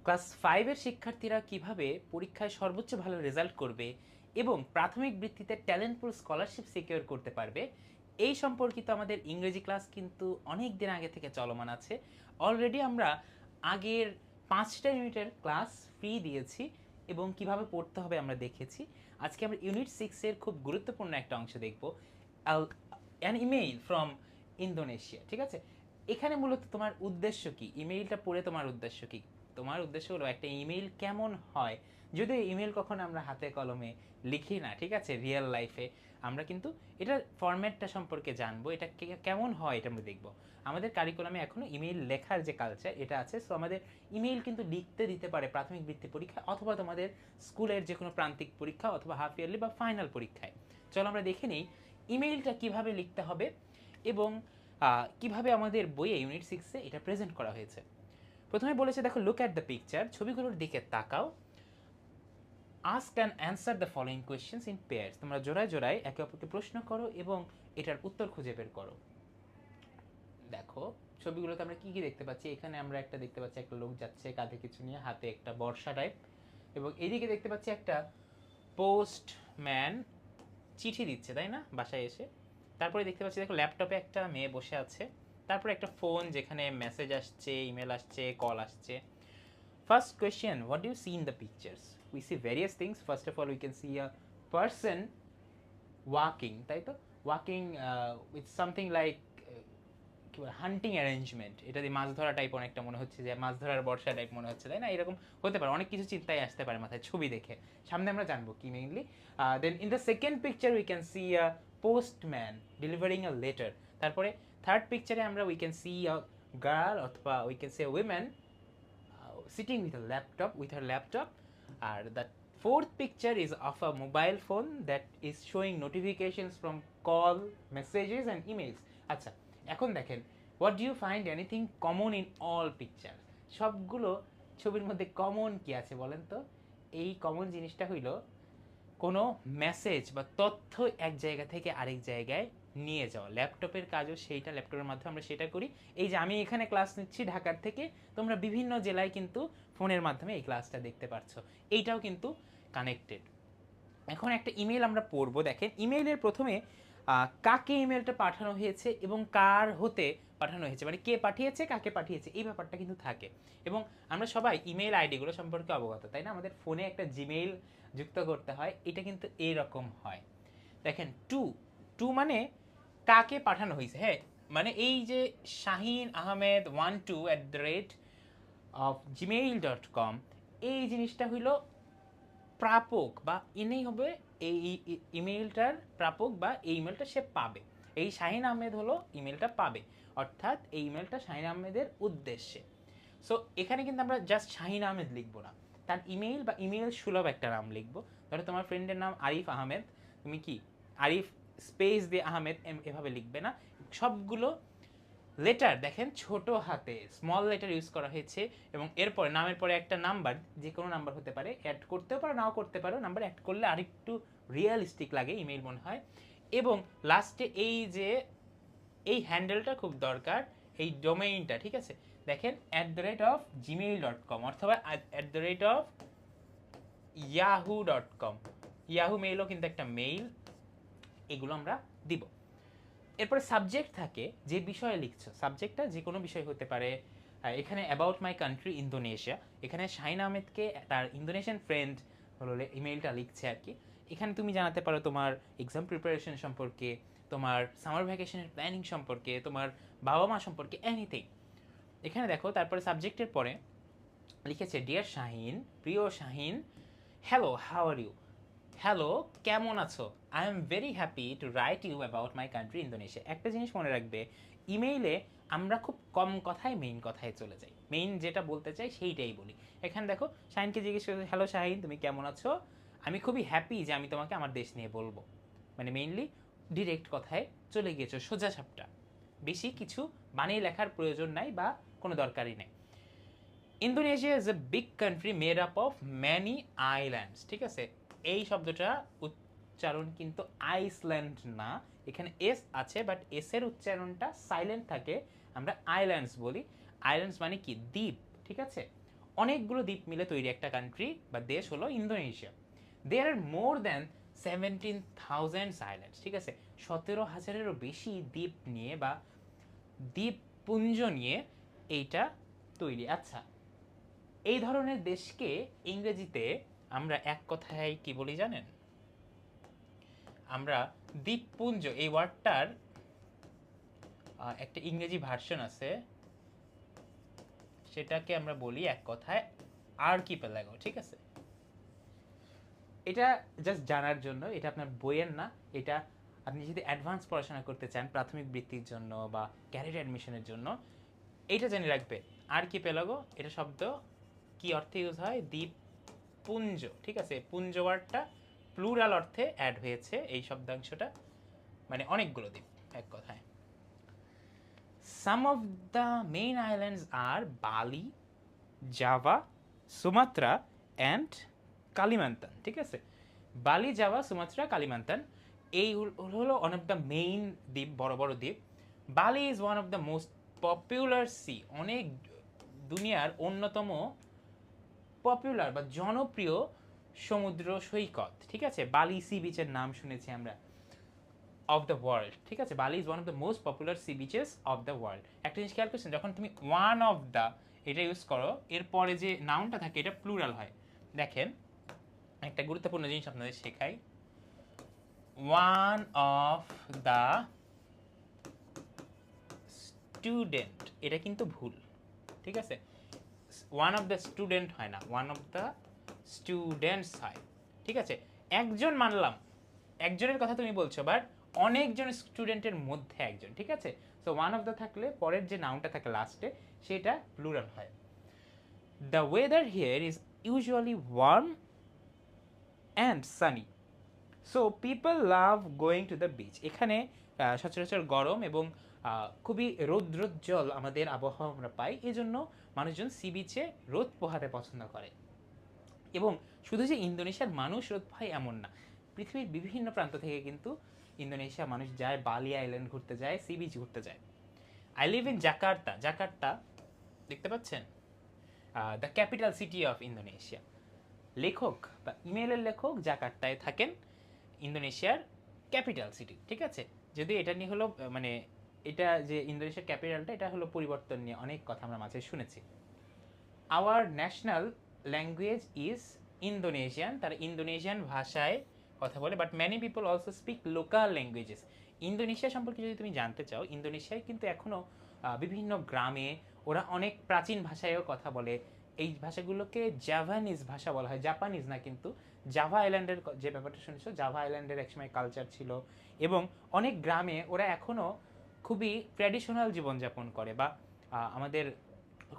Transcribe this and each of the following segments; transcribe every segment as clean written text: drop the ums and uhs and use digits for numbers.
Class 5 এর শিক্ষার্থীরা কিভাবে পরীক্ষায় সর্বোচ্চ ভালো রেজাল্ট করবে এবং প্রাথমিক বৃত্তিতে ট্যালেন্ট পুল স্কলারশিপ সিকিউর করতে পারবে এই সম্পর্কিত আমাদের ইংরেজি ক্লাস কিন্তু অনেক দিন আগে থেকে চলমান আছে। অলরেডি আমরা আগের 5টা ইউনিটের ক্লাস ফ্রি দিয়েছি এবং কিভাবে পড়তে হবে আমরা দেখেছি। আজকে আমরা ইউনিট 6 এর খুব গুরুত্বপূর্ণ একটা অংশ দেখব, অ্যান ইমেইল ফ্রম ইন্দোনেশিয়া। ঠিক আছে, এখানে মূলত তোমার উদ্দেশ্য কি, ইমেইলটা পড়ে তোমার উদ্দেশ্য কি? তোমার উদ্দেশ্য হলো একটা ইমেইল কেমন হয়। যদিও ইমেইল কখনো আমরা হাতে কলমে লিখি না, ঠিক আছে, রিয়েল লাইফে আমরা কিন্তু এটার ফরম্যাটটা সম্পর্কে জানবো, এটা কেমন হয় এটা আমরা দেখবো। আমাদের কারিকুলামে এখনো ইমেইল লেখার যে কালচার এটা আছে, সো আমাদের ইমেইল কিন্তু লিখতে দিতে পারে প্রাথমিক বৃত্তি পরীক্ষা অথবা তোমাদের স্কুলের যে কোনো প্রান্তিক পরীক্ষা অথবা হাফ ইয়ারলি বা ফাইনাল পরীক্ষায়। চলো আমরা দেখে নিই ইমেইলটা কিভাবে লিখতে হবে এবং কিভাবে আমাদের বইয়ে ইউনিট 6-এ এটা প্রেজেন্ট করা হয়েছে। প্রথমে বলেছে দেখো, লুক অ্যাট দ্য পিকচার, ছবিগুলোর দিকে তাকাও। Ask and answer the following questions in pairs, তোমরা জোড়ায় জোড়ায় একে অপরকে প্রশ্ন করো এবং এটার উত্তর খুঁজে বের করো। দেখো ছবিগুলোতে আমরা কি কি দেখতে পাচ্ছি, এখানে আমরা একটা দেখতে পাচ্ছি একটা লোক যাচ্ছে কাঁধে কিছু নিয়ে, হাতে একটা বর্ষা টাইপ, এবং এইদিকে দেখতে পাচ্ছি একটা পোস্টম্যান চিঠি দিচ্ছে, তাই না, বাসায় এসে। তারপরে দেখতে পাচ্ছি দেখো ল্যাপটপে একটা মেয়ে বসে আছে, তারপরে একটা ফোন যেখানে মেসেজ আসছে, ইমেল আসছে, কল আসছে। First question, what do you see in the pictures? We see various things. First of all, we can see a person walking, তাই তো, walking with something like কি বলে হান্টিং অ্যারেঞ্জমেন্ট, এটা দিয়ে মাছ ধরা টাইপ অনেকটা মনে হচ্ছে, যে মাছ ধরার বর্ষা টাইপ মনে হচ্ছে, তাই না, এরকম হতে পারে, অনেক কিছু চিন্তায় আসতে পারে মাথায় ছবি দেখে। সামনে আমরা জানবো কি mainly. Then in the second picture we can see a postman delivering a letter. তারপরে থার্ড পিকচারে আমরা we can see a girl অথবা we can see a women sitting with a laptop, with her laptop. And the fourth picture is of a mobile phone that is showing notifications from call, messages and emails. আচ্ছা, এখন দেখেন, what do you find anything common in all pictures? সবগুলো ছবির মধ্যে common কি আছে বলেন তো? এই কমন জিনিসটা হইল কোনো মেসেজ বা তথ্য এক জায়গা থেকে আরেক জায়গায় নিয়ে যাওয়া। ল্যাপটপের কাজও সেইটা, ল্যাপটপের মাধ্যমে আমরা সেটা করি। এই যে আমি এখানে ক্লাস নিচ্ছি ঢাকার থেকে, তোমরা বিভিন্ন জেলায় কিন্তু ফোনের মাধ্যমে এই ক্লাসটা দেখতে পারছো, এইটাও কিন্তু কানেক্টেড। এখন একটা ইমেল আমরা পড়বো। দেখেন ইমেইলের প্রথমে কাকে ইমেলটা পাঠানো হয়েছে এবং কার হতে পাঠানো হয়েছে, মানে কে পাঠিয়েছে কাকে পাঠিয়েছে, এই ব্যাপারটা কিন্তু থাকে। এবং আমরা সবাই ইমেল আইডিগুলো সম্পর্কে অবগত, তাই না, আমাদের ফোনে একটা জিমেইল যুক্ত করতে হয়, এটা কিন্তু এইরকম হয়। দেখেন টু, টু মানে কাকে পাঠানো হয়েছে, হ্যাঁ, মানে এই যে শাহিন আহমেদ 12@gmail.com, এই জিনিসটা হইল প্রাপক, বা ইনি হবে এই ইমেইলটার প্রাপক, বা এই ইমেলটা সে পাবে। এই শাহিন আহমেদ হলো ইমেলটা পাবে, অর্থাৎ এই ইমেলটা শাহিন আহমেদের উদ্দেশ্যে। সো এখানে কিন্তু আমরা জাস্ট শাহিন আহমেদ লিখবো না, তার ইমেইল বা ইমেইল সুলভ একটা নাম লিখবো। ধরো তোমার ফ্রেন্ডের নাম আরিফ আহমেদ, তুমি কি আরিফ স্পেস দিয়ে আহমেদ এভাবে লিখবে না। সবগুলো লেটার দেখেন ছোট হাতে স্মল লেটার ইউজ করা হয়েছে, এবং এরপরে নামের পরে একটা নাম্বার, যে কোনো নাম্বার হতে পারে, অ্যাড করতেও পারো নাও করতে পারো, নাম্বার অ্যাড করলে আরেকটু রিয়েলিস্টিক লাগে ইমেইল মনে হয়। এবং লাস্টে এই যে এই হ্যান্ডেলটা খুব দরকার, এই ডোমেইনটা, ঠিক আছে, দেখেন @gmail.com অথবা @yahoo.com, ইয়াহু মেইলও কিন্তু একটা মেইল, এগুলো আমরা দিব। এরপরে সাবজেক্ট থাকে, যে বিষয়ে লিখছো, সাবজেক্টটা যে কোনো বিষয় হতে পারে। এখানে অ্যাবাউট মাই কান্ট্রি ইন্দোনেশিয়া, এখানে শাহিন আহমেদকে তার ইন্দোনেশিয়ান ফ্রেন্ড হলো ইমেইলটা লিখছে আর কি। এখানে তুমি জানাতে পারো তোমার এক্সাম প্রিপারেশন সম্পর্কে, তোমার সামার ভ্যাকেশনের প্ল্যানিং সম্পর্কে, তোমার বাবা মা সম্পর্কে, এনিথিং। এখানে দেখো তারপরে সাবজেক্টের পরে লিখেছে ডিয়ার শাহিন, প্রিয় Shahin, hello how are you, hello কেমন আছো, I am very happy to write you about my country Indonesia. একটা জিনিস মনে রাখবে, ইমেইলে আমরা খুব কম কথায় মেইন কথায় চলে যাই, মেইন যেটা বলতে চাই সেইটাই বলি। এখানে দেখো শাহিনকে জিজ্ঞেস করছে, হ্যালো শাহিন তুমি কেমন আছো, আমি খুবই হ্যাপি যে আমি তোমাকে আমার দেশ নিয়ে বলবো, মানে মেইনলি ডিরেক্ট কথায় চলে গিয়েছো, সোজা সাপটা, বেশি কিছু বানিয়ে লেখার প্রয়োজন নাই বা কোনো দরকারই নেই। Indonesia is a big country made up of many islands, ঠিক আছে, এই শব্দটা উচ্চারণ কিন্তু আইসল্যান্ড না, এখানে এস আছে বাট এস এর উচ্চারণটা সাইলেন্ট থাকে, আমরা আইল্যান্ডস বলি। আইল্যান্ডস মানে কি দ্বীপ, ঠিক আছে, অনেকগুলো দ্বীপ মিলে তৈরি একটা কান্ট্রি বা দেশ হলো ইন্দোনেশিয়া। দেয়ার আর মোর দ্যান 17,000 আইল্যান্ডস, ঠিক আছে, 17,000-এরও বেশি দ্বীপ নিয়ে বা দ্বীপপুঞ্জ নিয়ে এইটা তৈরি। আচ্ছা, এই ধরনের দেশকে ইংরেজিতে আমরা এক কথায় কি বলি জানেন? আমরা দ্বীপপুঞ্জ এই ওয়ার্ডটার একটা ইংরেজি ভার্সন আছে, সেটাকে আমরা বলি এক কথায় আর্কিপেলাগো, ঠিক আছে? এটা জাস্ট জানার জন্য, এটা আপনার বইয়ের না, এটা আপনি যদি অ্যাডভান্স পড়াশোনা করতে চান প্রাথমিক বৃত্তির জন্য বা ক্যারিয়ার অ্যাডমিশনের জন্য, এইটা জেনে রাখবে। আর্কিপেলাগো এটা শব্দ কি অর্থে ইউজ হয়? দ্বীপপুঞ্জ, ঠিক আছে? পুঞ্জ ওয়ার্ডটা প্লুরাল অর্থে অ্যাড হয়েছে এই শব্দাংশটা, মানে অনেকগুলো দ্বীপ এক কথায়। সাম অফ দ্য মেইন আইল্যান্ডস আর বালি, জাভা, সুমাত্রা অ্যান্ড কালিমান্তান, ঠিক আছে? বালি, জাভা, সুমাত্রা, কালিমান্তান এই হলো ওয়ান অফ দ্য মেইন দ্বীপ, বড় বড় দ্বীপ। Bali is one of the most popular sea, অনেক দুনিয়ার অন্যতম পপুলার বা জনপ্রিয় সমুদ্র সৈকত, ঠিক আছে? বালি সি বিচের নাম শুনেছি আমরা, অফ দ্য ওয়ার্ল্ড, ঠিক আছে? Bali is one of the most popular sea beaches of the world. একটা জিনিস খেয়াল করছেন, যখন তুমি ওয়ান অফ দ্য এটা ইউজ করো, এরপরে যে নাউনটা থাকে এটা প্লুরাল হয়। দেখেন, একটা গুরুত্বপূর্ণ জিনিস আপনাদের শেখাই, ওয়ান অফ দ্য স্টুডেন্ট, এটা কিন্তু ভুল, ঠিক আছে? ওয়ান অফ দ্য স্টুডেন্ট হয় না, ওয়ান অফ দ্য স্টুডেন্টস হয়, ঠিক আছে? একজন মানলাম, একজনের কথা তুমি বলছো, বাট অনেকজন স্টুডেন্টের মধ্যে একজন, ঠিক আছে? সো ওয়ান অফ দ্য থাকলে পরের যে নাউনটা থাকে লাস্টে সেটা প্লুরাল হয়। The weather here is usually warm and sunny, so people love going to the beach. এখানে সচরাচর গরম এবং খুবই রৌদ্রোজ্জ্বল আমাদের আবহাওয়া আমরা পাই, এই জন্য মানুষজন সি বিচে রোদ পোহাতে পছন্দ করে। এবং শুধু যে ইন্দোনেশিয়ার মানুষ রোদ পোহায় এমন না, পৃথিবীর বিভিন্ন প্রান্ত থেকে কিন্তু ইন্দোনেশিয়া মানুষ যায়, বালি আইল্যান্ড ঘুরতে যায়, সি বিচ ঘুরতে যায়। I live in Jakarta, Jakarta দেখতে পাচ্ছেন, the capital city of Indonesia. লেখক বা ইমেলের লেখক জাকার্তায় থাকেন, ইন্দোনেশিয়ার ক্যাপিটাল সিটি, ঠিক আছে? যদি এটা নিয়ে হলো মানে এটা যে ইন্দোনেশিয়ার ক্যাপিটালটা, এটা হলো পরিবর্তন নিয়ে অনেক কথা আমরা মাঝে শুনেছি। Our national language is Indonesian, তারা ইন্দোনেশিয়ান ভাষায় কথা বলে, but many people also speak local languages. Indonesia সম্পর্কে যদি তুমি জানতে চাও, ইন্দোনেশিয়ায় কিন্তু এখনও বিভিন্ন গ্রামে ওরা অনেক প্রাচীন ভাষায়ও কথা বলে। এই ভাষাগুলোকে জাভানিজ ভাষা বলা হয়, জাপানিজ না কিন্তু। জাভা আইল্যান্ডের যে ব্যাপারটা শুনেছো, জাভা আইল্যান্ডের একসময় কালচার ছিল, এবং অনেক গ্রামে ওরা এখনও খুবই ট্র্যাডিশনাল জীবনযাপন করে, বা আমাদের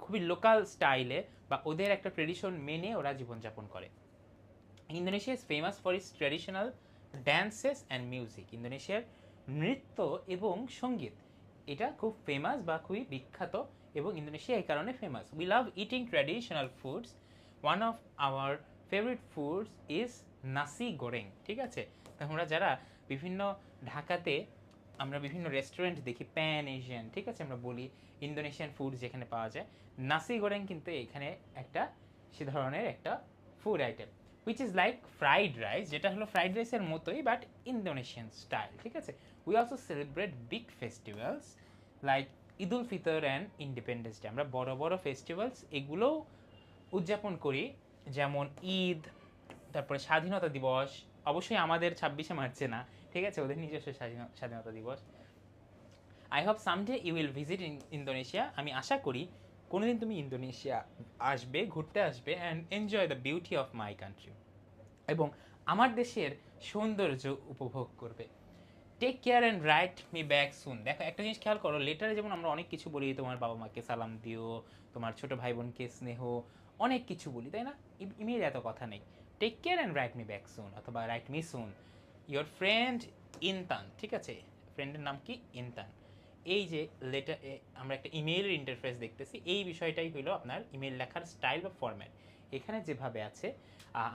খুবই লোকাল স্টাইলে বা ওদের একটা ট্রেডিশন মেনে ওরা জীবনযাপন করে। Indonesia is famous for its traditional dances and music. ইন্দোনেশিয়ার নৃত্য এবং সঙ্গীত এটা খুব ফেমাস বা খুবই বিখ্যাত, এবং ইন্দোনেশিয়া এই কারণে famous. We love eating traditional foods, one of our favourite foods is nasi goreng, ঠিক আছে? আমরা যারা বিভিন্ন ঢাকাতে আমরা বিভিন্ন রেস্টুরেন্ট দেখি প্যান এশিয়ান, ঠিক আছে, আমরা বলি ইন্দোনেশিয়ান ফুড যেখানে পাওয়া যায়, নাসি গোরেং কিন্তু এখানে একটা সে ধরনের একটা food item, which is like fried rice, যেটা হলো ফ্রাইড রাইসের মতোই বাট ইন্দোনেশিয়ান স্টাইল, ঠিক আছে? We also celebrate big festivals like Eid ul Fitr and independence day. আমরা বড় বড় ফেস্টিভ্যালস এগুলোও উদযাপন করি, যেমন ঈদ, তারপরে স্বাধীনতা দিবস, অবশ্যই আমাদের 26শে মার্চে না, ঠিক আছে, ওদের নিজস্ব স্বাধীনতা দিবস। I hope someday you will visit Indonesia, আমি আশা করি কোনোদিন তুমি ইন্দোনেশিয়া আসবে, ঘুরতে আসবে, and enjoy the beauty of my country, এবং আমার দেশের সৌন্দর্য উপভোগ করবে। Take care and write me back soon. দেখো একটা জিনিস খেয়াল করো, লেটারে যেমন আমরা অনেক কিছু বলি, তোমার বাবা মাকে সালাম দিও, তোমার ছোট ভাই বোনকে স্নেহ, অনেক কিছু বলি, তাই না? ইমেল এত কথা নেই। Take care and write me back soon, অথবা write me soon, your friend Intan, ঠিক আছে? ফ্রেন্ডের নাম কি? ইনতান। এই যে লেটার আমরা একটা ইমেইলের ইন্টারফেস দেখতেছি, এই বিষয়টাই হলো আপনার ইমেল লেখার স্টাইল বা ফরম্যাট। এখানে যেভাবে আছে,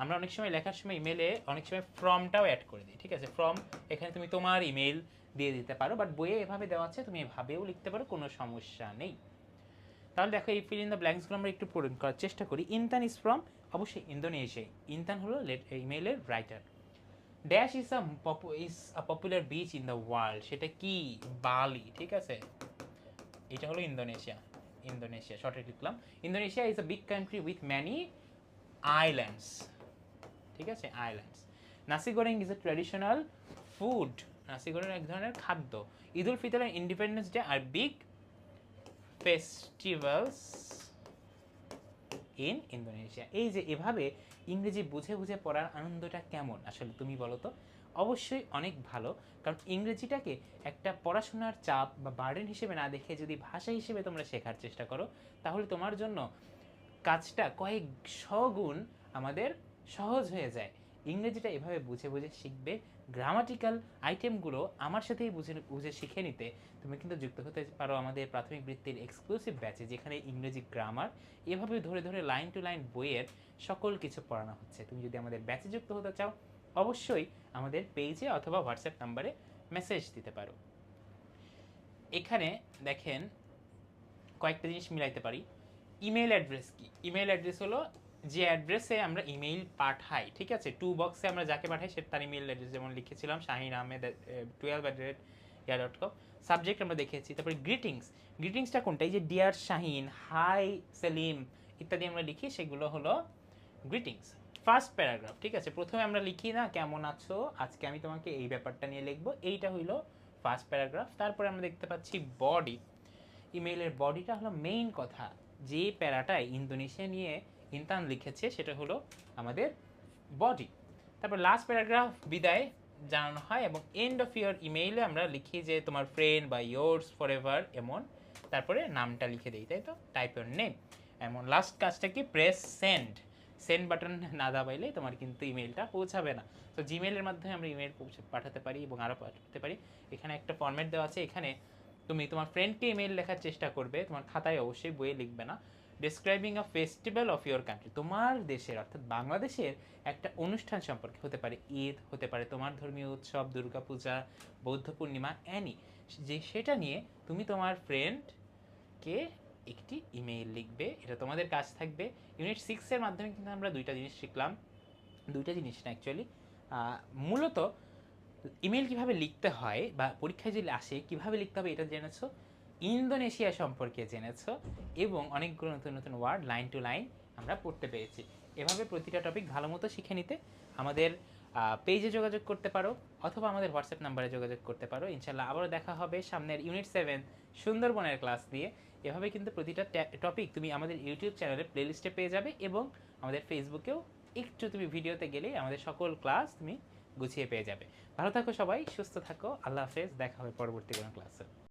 আমরা অনেক সময় লেখার সময় ইমেলে অনেক সময় ফর্মটাও অ্যাড করে দিই, ঠিক আছে? ফর্ম, এখানে তুমি তোমার ইমেল দিয়ে দিতে পারো, বাট বইয়ে এভাবে দেওয়া আছে, তুমি এভাবেও লিখতে পারো, কোনো সমস্যা নেই। তাহলে দেখো এই ফিল ইন দ্য ব্ল্যাঙ্কসগুলো আমরা একটু পূরণ করার চেষ্টা করি। ইনতান ইজ ফ্রম অবশ্যই ইন্দোনেশিয়া। ইনতান হলো ইমেইলের writer. Dash is a popular beach in the world, সেটা কি? বালি, ঠিক আছে, এটা হলো ইন্দোনেশিয়া। ইন্দোনেশিয়া শর্টে লিখলাম। Indonesia is a big country with many islands, ঠিক আছে, islands. Nasi goreng is a traditional food, nasi goreng এক ধরনের খাদ্য। ঈদ উল ফিতর আর ইন্ডিপেন্ডেন্স ডে আর বিগ ফেস্টিভ্যালস ইন ইন্দোনেশিয়া। এই যে এভাবে ইংরেজি বুঝে বুঝে পড়ার আনন্দটা কেমন আসলে তুমি বলো তো? অবশ্যই অনেক ভালো, কারণ ইংরেজিটাকে একটা পড়াশোনার চাপ বা বার্ডেন হিসেবে না দেখে যদি ভাষা হিসেবে তোমরা শেখার চেষ্টা করো, তাহলে তোমার জন্য কাজটা কয়েক গুণ আমাদের সহজ হয়ে যায়। ইংরেজিটা এভাবে বুঝে বুঝে শিখবে। গ্রামাটিক্যাল আইটেমগুলো আমার সাথেই বুঝে বুঝে শিখে নিতে তুমি কিন্তু যুক্ত হতে পারো আমাদের প্রাথমিক বৃত্তির এক্সক্লুসিভ ব্যাচে, যেখানে ইংরেজি গ্রামার এভাবে ধরে ধরে লাইন টু লাইন বইয়ের সকল কিছু পড়ানো হচ্ছে। তুমি যদি আমাদের ব্যাচে যুক্ত হতে চাও, অবশ্যই আমাদের পেজে অথবা হোয়াটসঅ্যাপ নাম্বারে মেসেজ দিতে পারো। এখানে দেখেন কয়েকটা জিনিস মিলাইতে পারি। ইমেল অ্যাড্রেস কি? ইমেল অ্যাড্রেস হলো যে অ্যাড্রেসে আমরা ইমেইল পাঠাই, ঠিক আছে, টু বক্সে আমরা যাকে পাঠাই সেটা তার ইমেল অ্যাড্রেস, যেমন লিখেছিলাম শাহিন আহমেদ 12@yahoo.com। সাবজেক্ট আমরা দেখেছি। তারপরে গ্রিটিংস, গ্রিটিংসটা কোনটা? এই যে ডিয়ার শাহিন, হাই সেলিম ইত্যাদি আমরা লিখি, সেগুলো হলো গ্রিটিংস। ফার্স্ট প্যারাগ্রাফ, ঠিক আছে, প্রথমে আমরা লিখি না কেমন আছো, আজকে আমি তোমাকে এই ব্যাপারটা নিয়ে লিখবো, এইটা হইলো ফার্স্ট প্যারাগ্রাফ। তারপরে আমরা দেখতে পাচ্ছি বডি। ইমেইলের বডিটা হলো মেইন কথা, যে প্যারাটায় ইন্দোনেশিয়া নিয়ে ইনতান লিখেছে সেটা হলো আমাদের বডি। তারপর লাস্ট প্যারাগ্রাফ বিদায় জানানো হয়, এবং এন্ড অফ ইয়োর ইমেইলে আমরা লিখি যে তোমার ফ্রেন্ড বা ইয়োর্স ফর এভার এমন, তারপরে নামটা লিখে দিই, তাই তো, টাইপ ইয়োর নেম এমন। লাস্ট কাজটা কি? Press send. সেন্ড বাটন না দাবাইলে তোমার কিন্তু ইমেইলটা পৌঁছাবে না। তো জিমেইলের মাধ্যমে আমরা ইমেইল পাঠাতে পারি এবং আরও পাঠাতে পারি। এখানে একটা ফরম্যাট দেওয়া আছে, এখানে তুমি তোমার ফ্রেন্ডকে ইমেইল লেখার চেষ্টা করবে, তোমার খাতায় অবশ্যই বইয়ে লিখবে না। Describing a festival of your country, তোমার দেশের অর্থাৎ বাংলাদেশের একটা অনুষ্ঠান সম্পর্কে, হতে পারে ঈদ, হতে পারে তোমার ধর্মীয় উৎসব, দুর্গাপূজা, বৌদ্ধ পূর্ণিমা, অ্যানি, যে সেটা নিয়ে তুমি তোমার ফ্রেন্ডকে একটি ইমেইল লিখবে। এটা তোমাদের কাজ থাকবে। ইউনিট 6-এর মাধ্যমে কিন্তু আমরা দুইটা জিনিস শিখলাম, দুইটা জিনিস না অ্যাকচুয়ালি, মূলত ইমেল কিভাবে লিখতে হয় বা পরীক্ষায় যদি আসে কিভাবে লিখতে হবে এটা জেনেছো, ইন্দোনেশিয়া সম্পর্কে জেনেছো, এবং অনেকগুলো নতুন নতুন ওয়ার্ড লাইন টু লাইন আমরা পড়তে পেরেছি। এভাবে প্রতিটা টপিক ভালো মতো শিখে নিতে আমাদের পেজে যোগাযোগ করতে পারো অথবা আমাদের হোয়াটসঅ্যাপ নাম্বারে যোগাযোগ করতে পারো। ইনশাল্লাহ আবারও দেখা হবে সামনের ইউনিট 7 সুন্দরবনের ক্লাস দিয়ে। এভাবে কিন্তু প্রতিটা টপিক তুমি আমাদের ইউটিউব চ্যানেলে প্লেলিস্টে পেয়ে যাবে, এবং আমাদের ফেসবুকেও একটু তুমি ভিডিওতে গেলেই আমাদের সকল ক্লাস তুমি গুছিয়ে পেয়ে যাবে। ভালো থাকো সবাই, সুস্থ থাকো, আল্লাহ হাফেজ, দেখা হবে পরবর্তী কোনো ক্লাসে।